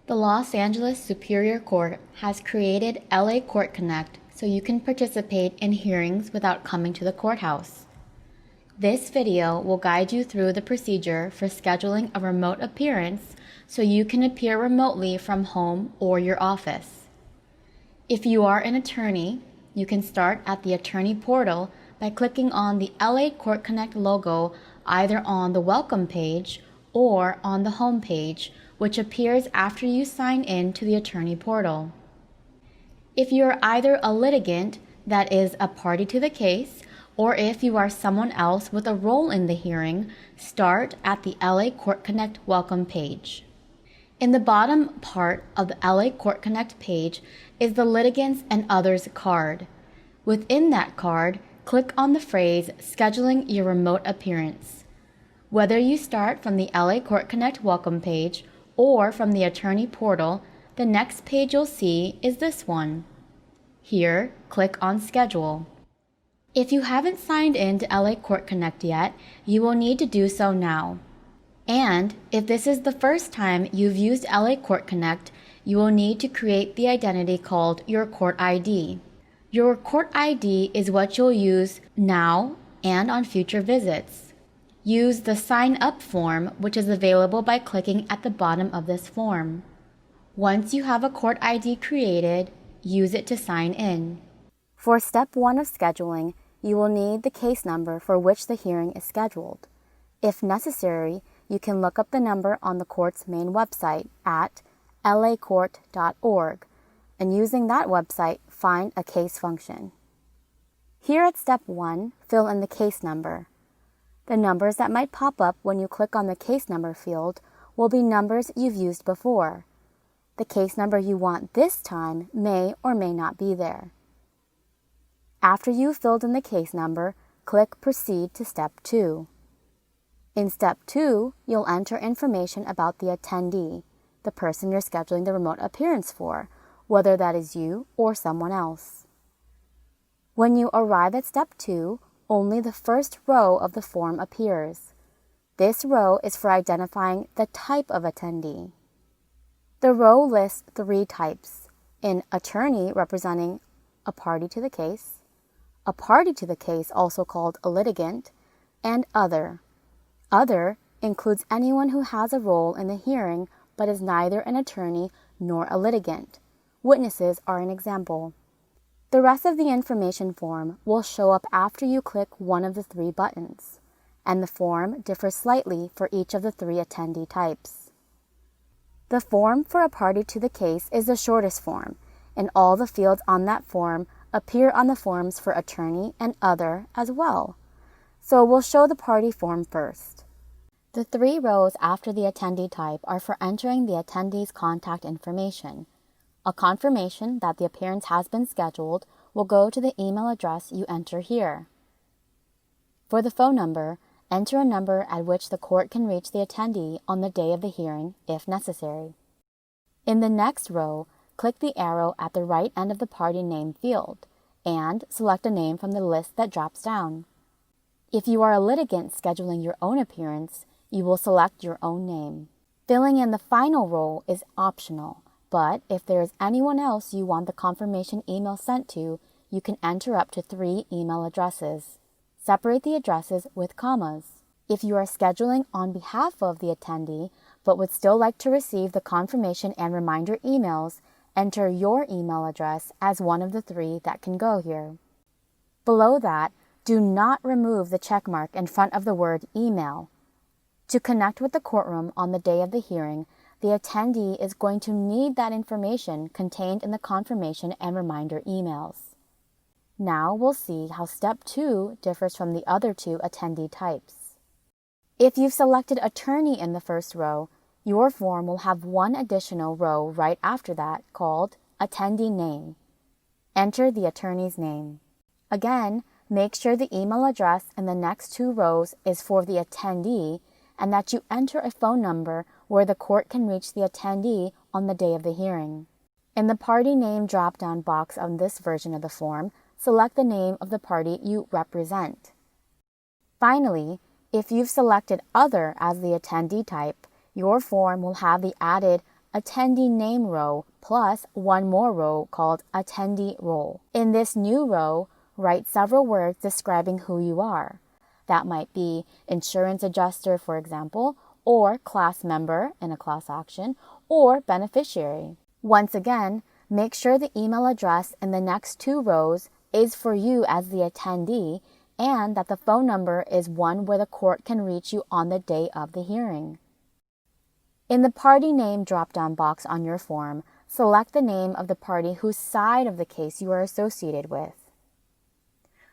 The Los Angeles Superior Court has created LACourtConnect so you can participate in hearings without coming to the courthouse. This video will guide you through the procedure for scheduling a remote appearance so you can appear remotely from home or your office. If you are an attorney, you can start at the attorney portal by clicking on the LACourtConnect logo either on the welcome page or on the home page, which appears after you sign in to the attorney portal. If you are either a litigant, that is a party to the case, or if you are someone else with a role in the hearing, start at the LACourtConnect welcome page. In the bottom part of the LACourtConnect page is the Litigants and Others card. Within that card, click on the phrase Scheduling Your Remote Appearance. Whether you start from the LACourtConnect welcome page or from the attorney portal, the next page you'll see is this one. Here, click on Schedule. If you haven't signed in to LACourtConnect yet, you will need to do so now. And if this is the first time you've used LACourtConnect, you will need to create the identity called your court ID. Your court ID is what you'll use now and on future visits. Use the Sign Up form, which is available by clicking at the bottom of this form. Once you have a court ID created, use it to sign in. For step 1 of scheduling, you will need the case number for which the hearing is scheduled. If necessary, you can look up the number on the court's main website at LACourt.org, and using that website, find a case function. Here at step 1, fill in the case number. The numbers that might pop up when you click on the case number field will be numbers you've used before. The case number you want this time may or may not be there. After you've filled in the case number, click Proceed to Step 2. In Step 2, you'll enter information about the attendee, the person you're scheduling the remote appearance for, whether that is you or someone else. When you arrive at Step 2, only the first row of the form appears. This row is for identifying the type of attendee. The row lists 3 types: an attorney representing a party to the case, a party to the case also called a litigant, and other. Other includes anyone who has a role in the hearing but is neither an attorney nor a litigant. Witnesses are an example. The rest of the information form will show up after you click one of the 3 buttons, and the form differs slightly for each of the 3 attendee types. The form for a party to the case is the shortest form, and all the fields on that form appear on the forms for attorney and other as well. So we'll show the party form first. The 3 rows after the attendee type are for entering the attendee's contact information. A confirmation that the appearance has been scheduled will go to the email address you enter here. For the phone number, enter a number at which the court can reach the attendee on the day of the hearing, if necessary. In the next row, click the arrow at the right end of the party name field and select a name from the list that drops down. If you are a litigant scheduling your own appearance, you will select your own name. Filling in the final role is optional, but if there is anyone else you want the confirmation email sent to, you can enter up to 3 email addresses. Separate the addresses with commas. If you are scheduling on behalf of the attendee, but would still like to receive the confirmation and reminder emails, enter your email address as one of the 3 that can go here. Below that, do not remove the checkmark in front of the word email. To connect with the courtroom on the day of the hearing, the attendee is going to need that information contained in the confirmation and reminder emails. Now we'll see how Step 2 differs from the other 2 attendee types. If you've selected attorney in the first row, your form will have one additional row right after that called Attendee Name. Enter the attorney's name. Again, make sure the email address in the next 2 rows is for the attendee and that you enter a phone number where the court can reach the attendee on the day of the hearing. In the party name drop-down box on this version of the form, select the name of the party you represent. Finally, if you've selected Other as the attendee type, your form will have the added attendee name row plus one more row called attendee role. In this new row, write several words describing who you are. That might be insurance adjuster, for example, or class member in a class action, or beneficiary. Once again, make sure the email address in the next two rows is for you as the attendee and that the phone number is one where the court can reach you on the day of the hearing. In the party name drop-down box on your form, select the name of the party whose side of the case you are associated with.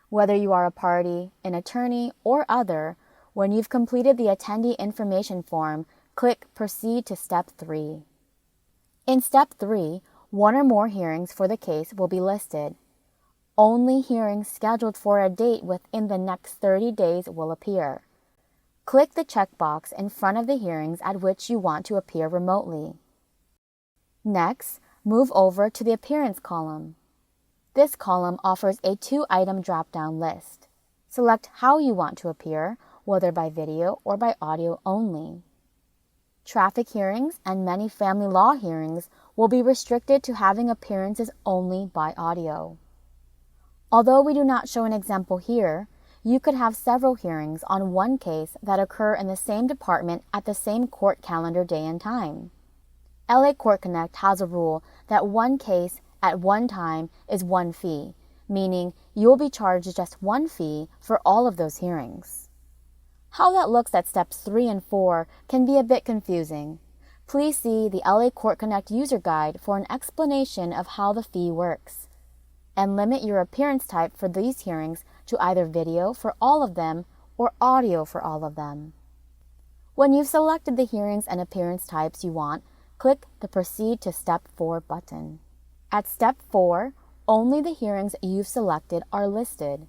Whether you are a party, an attorney, or other, when you've completed the attendee information form, click Proceed to Step 3. In Step 3, one or more hearings for the case will be listed. Only hearings scheduled for a date within the next 30 days will appear. Click the checkbox in front of the hearings at which you want to appear remotely. Next, move over to the Appearance column. This column offers a 2-item drop-down list. Select how you want to appear, whether by video or by audio only. Traffic hearings and many family law hearings will be restricted to having appearances only by audio. Although we do not show an example here, you could have several hearings on one case that occur in the same department at the same court calendar day and time. LACourtConnect has a rule that one case at one time is one fee, meaning you will be charged just one fee for all of those hearings. How that looks at steps 3 and 4 can be a bit confusing. Please see the LACourtConnect user guide for an explanation of how the fee works. And limit your appearance type for these hearings to either video for all of them or audio for all of them. When you've selected the hearings and appearance types you want, click the Proceed to Step 4 button. At Step 4, only the hearings you've selected are listed.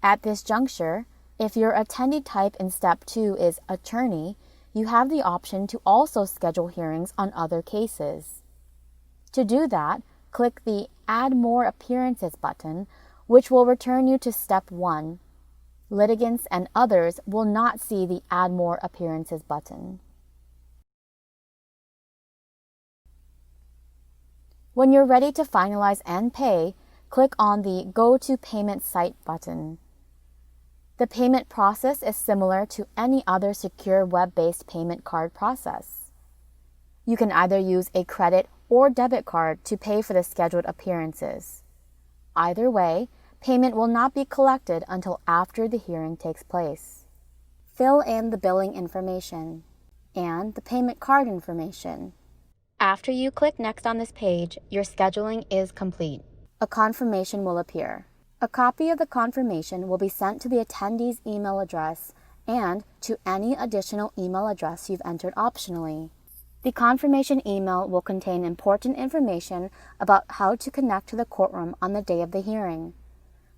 At this juncture, if your attendee type in Step 2 is attorney, you have the option to also schedule hearings on other cases. To do that, click the Add More Appearances button, which will return you to Step 1. Litigants and others will not see the Add More Appearances button. When you're ready to finalize and pay, click on the Go to Payment Site button. The payment process is similar to any other secure web-based payment card process. You can either use a credit or debit card to pay for the scheduled appearances. Either way, payment will not be collected until after the hearing takes place. Fill in the billing information and the payment card information. After you click Next on this page, your scheduling is complete. A confirmation will appear. A copy of the confirmation will be sent to the attendee's email address and to any additional email address you've entered optionally. The confirmation email will contain important information about how to connect to the courtroom on the day of the hearing.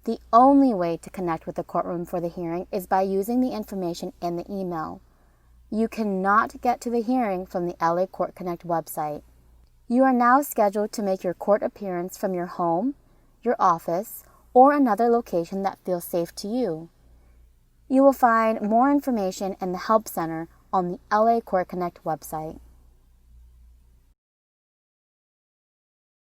The only way to connect with the courtroom for the hearing is by using the information in the email. You cannot get to the hearing from the LACourtConnect website. You are now scheduled to make your court appearance from your home, your office, or another location that feels safe to you. You will find more information in the Help Center on the LACourtConnect website.